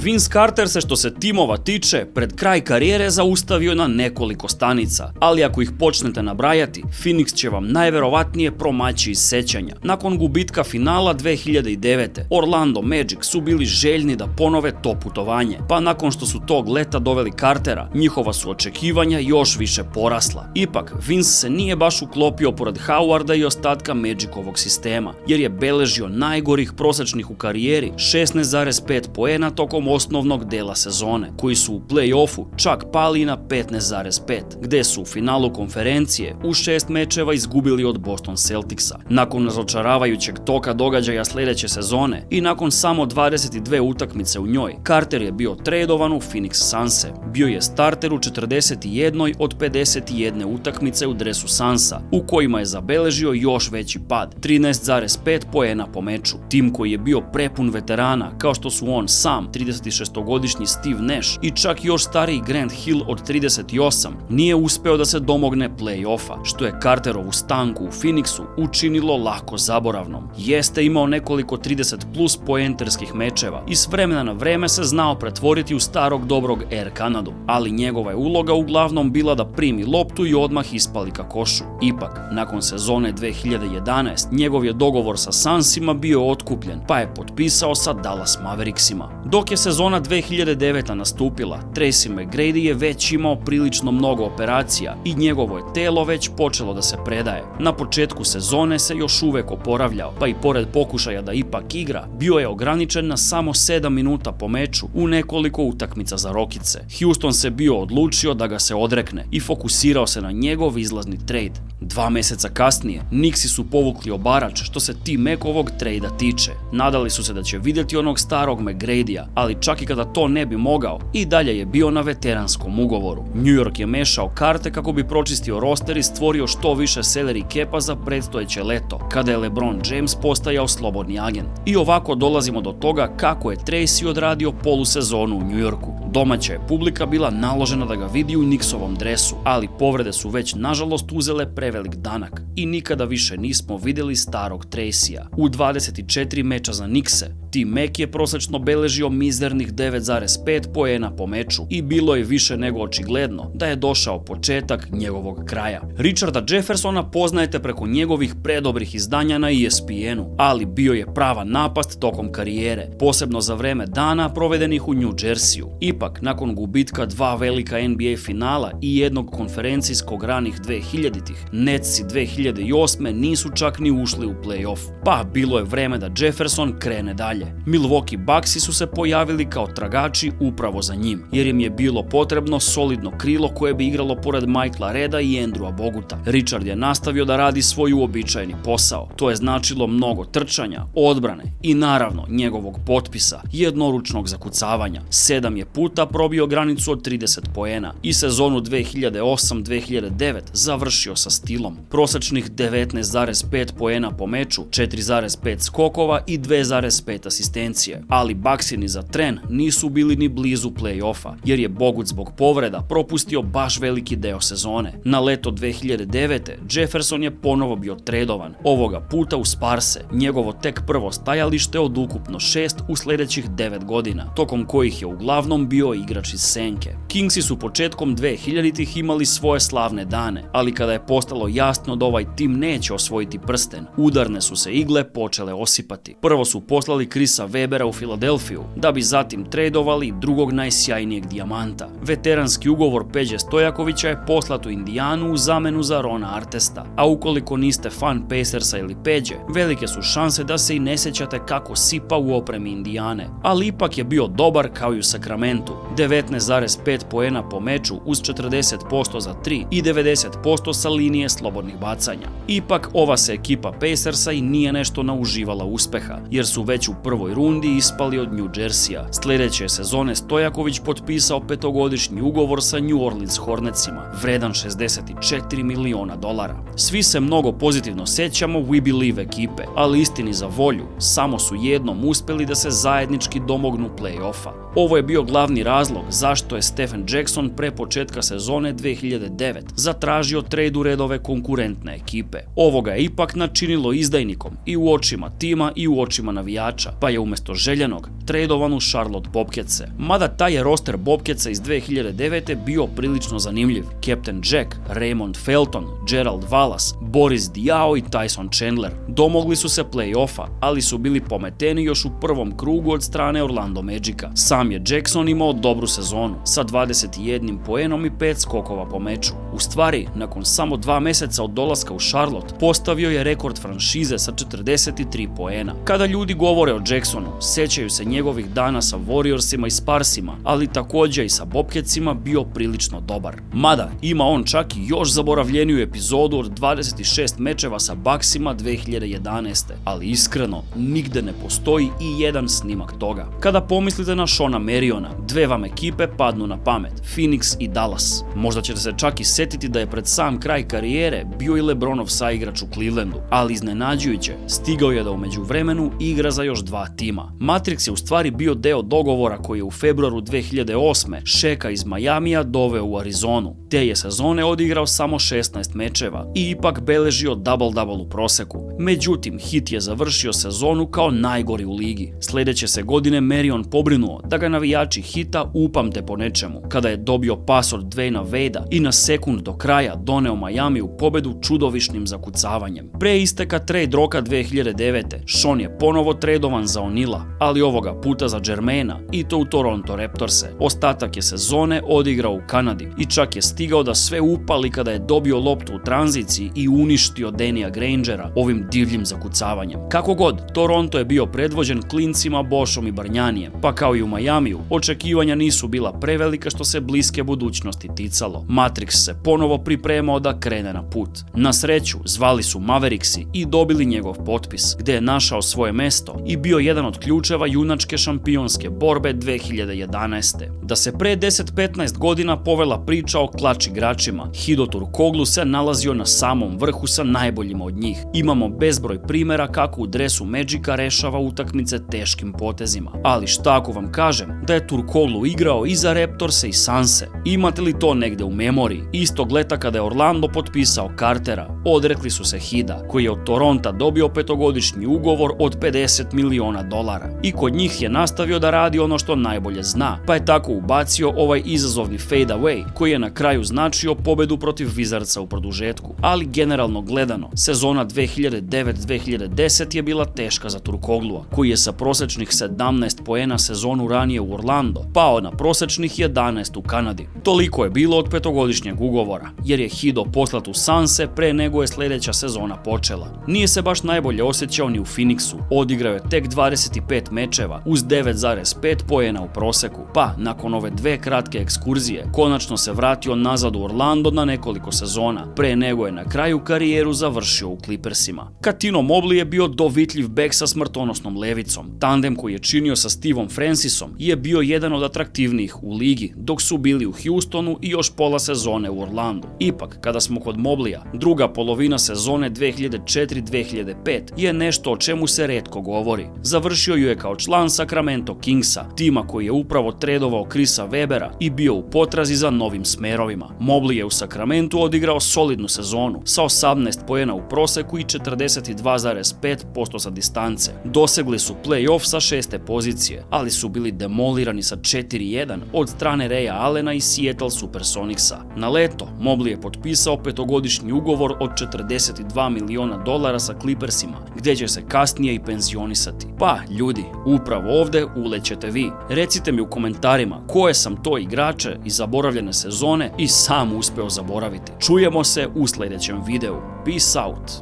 Vince Carter se što se timova tiče pred kraj karijere zaustavio na nekoliko stanica, ali ako ih počnete nabrajati, Phoenix će vam najverovatnije promaći iz sećanja. Nakon gubitka finala 2009. Orlando Magic su bili željni da ponove to putovanje, pa nakon što su tog leta doveli Cartera, njihova su očekivanja još više porasla. Ipak, Vince se nije baš uklopio pored Howarda i ostatka Magicovog sistema, jer je beležio najgorih prosječnih u karijeri 16,5 poena tokom osnovnog dela sezone, koji su u play-offu čak pali na 15,5, gde su u finalu konferencije u 6 mečeva izgubili od Boston Celticsa. Nakon razočaravajućeg toka događaja sljedeće sezone i nakon samo 22 utakmice u njoj, Carter je bio tradovan u Phoenix Sunse. Bio je starter u 41 od 51 utakmice u dresu Sunsa, u kojima je zabeležio još veći pad, 13,5 poena po meču. Tim koji je bio prepun veterana, kao što su on sam, 36-godišnji Steve Nash i čak još stariji Grant Hill od 38, nije uspeo da se domogne play-offa, što je Carterovu stanku u Phoenixu učinilo lako zaboravnom. Jeste imao nekoliko 30 plus poenterskih mečeva i s vremena na vreme se znao pretvoriti u starog dobrog Air Canadu, ali njegova je uloga uglavnom bila da primi loptu i odmah ispali ka košu. Ipak, nakon sezone 2011, njegov je dogovor sa Sunsima bio otkupljen, pa je potpisao sa Dallas Mavericksima. Dok je sezona 2009. nastupila, Tracy McGrady je već imao prilično mnogo operacija i njegovo je telo već počelo da se predaje. Na početku sezone se još uvek oporavljao, pa i pored pokušaja da ipak igra, bio je ograničen na samo 7 minuta po meču u nekoliko utakmica za Rokice. Houston se bio odlučio da ga se odrekne i fokusirao se na njegov izlazni trade. 2 meseca kasnije, Knicksi su povukli obarač što se T-Macovog trejda tiče. Nadali su se da će vidjeti onog starog McGradya, ali čak i kada to ne bi mogao, i dalje je bio na veteranskom ugovoru. New York je mešao karte kako bi pročistio roster i stvorio što više salary capa za predstojeće leto, kada je LeBron James postajao slobodni agent. I ovako dolazimo do toga kako je Tracy odradio polusezonu u New Yorku. Domaća je publika bila naložena da ga vidi u Knicksovom dresu, ali povrede su već nažalost uzele prevelik danak i nikada više nismo vidjeli starog Tracya. U 24 meča za Knickse, T-Mac je prosječno beležio mizernih 9,5 poena po meču i bilo je više nego očigledno da je došao početak njegovog kraja. Richarda Jeffersona poznajete preko njegovih predobrih izdanja na ESPN-u, ali bio je prava napast tokom karijere, posebno za vreme dana provedenih u New Jerseyu. Ipak, nakon gubitka 2 velika NBA finala i jednog konferencijskog ranih 2000-ih, Netsi 2008. nisu čak ni ušli u play-off, pa bilo je vreme da Jefferson krene dalje. Milwaukee Bucksi su se pojavili kao tragači upravo za njim, jer im je bilo potrebno solidno krilo koje bi igralo pored Michaela Reda i Andrewa Boguta. Richard je nastavio da radi svoj uobičajeni posao. To je značilo mnogo trčanja, odbrane i naravno njegovog potpisa, jednoručnog zakucavanja. 7 je puta probio granicu od 30 poena i sezonu 2008-2009 završio sa stilom. Prosječnih 19,5 poena po meču, 4,5 skokova i 2,5 asistencije. Ali Bucksini za tren nisu bili ni blizu play-offa, jer je Bogut zbog povreda propustio baš veliki deo sezone. Na leto 2009. Jefferson je ponovo bio tradovan, ovoga puta u Sparse, njegovo tek prvo stajalište od ukupno 6 u sljedećih 9 godina, tokom kojih je uglavnom bio igrač iz senke. Kingsi su početkom 2000-ih imali svoje slavne dane, ali kada je postalo jasno da ovaj tim neće osvojiti prsten, udarne su se igle počele osipati. Prvo su poslali Chrisa Webera u Filadelfiju, da bi zatim tradovali drugog najsjajnijeg dijamanta. Veteranski ugovor Peđe Stojakovića je poslat u Indijanu u zamenu za Rona Artesta, a ukoliko niste fan Pacersa ili Peđe, velike su šanse da se i ne sjećate kako sipa u opremi Indijane, ali ipak je bio dobar kao i u Sacramentu. 19,5 poena po meču uz 40% za 3 i 90% sa linije slobodnih bacanja. Ipak ova se ekipa Pacersa i nije nešto nauživala uspeha, jer su već u prvoj rundi ispali od New Jerseya. Sljedeće sezone Stojaković potpisao 5-godišnji ugovor sa New Orleans Hornetsima, vredan $64 miliona. Svi se mnogo pozitivno sjećamo We Believe ekipe, ali istini za volju, samo su jednom uspjeli da se zajednički domognu play-offa. Ovo je bio glavni glavni razlog zašto je Stephen Jackson pre početka sezone 2009 zatražio trade u redove konkurentne ekipe. Ovo ga je ipak načinilo izdajnikom i u očima tima i u očima navijača, pa je umjesto željenog tradovan u Charlotte Bobcatse. Mada taj je roster Bobcatsa iz 2009. bio prilično zanimljiv. Captain Jack, Raymond Felton, Gerald Wallace, Boris Diaw i Tyson Chandler. Domogli su se play-offa, ali su bili pometeni još u prvom krugu od strane Orlando Magica. Sam je Jackson imao dobru sezonu, sa 21 poenom i 5 skokova po meču. U stvari, nakon samo 2 mjeseca od dolaska u Charlotte, postavio je rekord franšize sa 43 poena. Kada ljudi govore o Jacksonu, sećaju se njegovih dana sa Warriorsima i Sparsima, ali također i sa Bobcatsima bio prilično dobar. Mada, ima on čak i još zaboravljeniju epizodu od 26 mečeva sa Bucksima 2011. Ali iskreno, nigde ne postoji i jedan snimak toga. Kada pomislite na Shawna Mariona, dve vam ekipe padnu na pamet, Phoenix i Dallas. Možda ćete se čak i setiti da je pred sam kraj karijere bio i LeBronov saigrač u Clevelandu, ali iznenađujuće, stigao je da u međuvremenu igra za još 2 tima. Matrix je u stvari bio deo dogovora koji je u februaru 2008. Shaka iz Majamija doveo u Arizonu. Te je sezone odigrao samo 16 mečeva i ipak beležio double-double u proseku. Međutim, Heat je završio sezonu kao najgori u ligi. Sljedeće se godine Marion pobrinuo da ga navijači Heata upamte po nečemu, kada je dobio pas od Dwayna Wadea i na sekund do kraja doneo Miami u pobedu čudovišnim zakucavanjem. Pre isteka trade roka 2009. Sean je ponovo tradovan za O'Neala, ali ovoga puta za Jermaina i to u Toronto Raptorse. Ostatak je sezone odigrao u Kanadi i čak je stigao da sve upali kada je dobio loptu u tranziciji i uništio Dannyja Grangera ovim divljim zakucavanjem. Kako god, Toronto je bio predvođen klincima Boshom i Bargnanijem, pa kao i u Majamiju, očekivanja nisu bila prevelika što se bliske budućnosti ticalo. Matrix se ponovo pripremao da krene na put. Na sreću, zvali su Mavericksi i dobili njegov potpis, gde je našao svoje mesto i bio jedan od ključeva junačke šampionske borbe 2011. Da se pre 10-15 godina povela priča o klač igračima, Hedo Turkoglu se nalazio na samom vrhu sa najboljima od njih. Imamo bezbroj primjera kako u dresu Magica rešava utakmice teškim potezima. Ali šta ako vam kažem da je Turkoglu igrao i za Raptorse i Sunse? Imate li to negde u memoriji? Istog leta kada je Orlando potpisao Cartera, odrekli su se Heada, koji je od Toronta dobio 5-godišnji ugovor od $50 miliona. I kod njih je nastavio da radi ono što najbolje zna, pa je tako ubacio ovaj izazovni fade away, koji je na kraju značio pobedu protiv Wizardsa u produžetku. Ali generalno gledano, sezona 2009-2010 je bila teška za Turkoglua, koji je sa prosečnih 17 poena sezonu ranije u Orlando pao na prosečnih 11 u Kanadi. Toliko je bilo od 5-godišnjeg ugovora, jer je Hedo poslat u Sunse pre nego je sljedeća sezona počela. Nije se baš najbolje osjećao ni u Phoenixu, odigrao je tek 25 mečeva uz 9,5 poena u proseku, pa nakon ove 2 kratke ekskurzije konačno se vratio nazad u Orlando na nekoliko sezona, pre nego je na kraju karijeru završio u Clippersima. Tino Mobley je bio dovitljiv bek sa smrtonosnom levicom. Tandem koji je činio sa Stevom Francisom je bio jedan od atraktivnijih u ligi, dok su bili u Houstonu i još pola sezone u Orlandu. Ipak, kada smo kod Mobleya, druga polovina sezone 2004-2005 je nešto o čemu se retko govori. Završio ju je kao član Sacramento Kingsa, tima koji je upravo tradovao Chrisa Webera i bio u potrazi za novim smerovima. Mobley je u Sacramentu odigrao solidnu sezonu sa 18 poena u proseku i 42,5% sa distance. Dosegli su play-off sa 6. pozicije, ali su bili demolirani sa 4-1 od strane Raya Allena i Seattle Supersonicsa. Na leto, Mobley je potpisao 5-godišnji ugovor od $42 miliona sa Clippersima, gdje će se kasnije i penzionisati. Pa, ljudi, upravo ovdje ulećete vi. Recite mi u komentarima koje sam to igrače iz zaboravljene sezone i sam uspeo zaboraviti. Čujemo se u sljedećem videu. Peace out!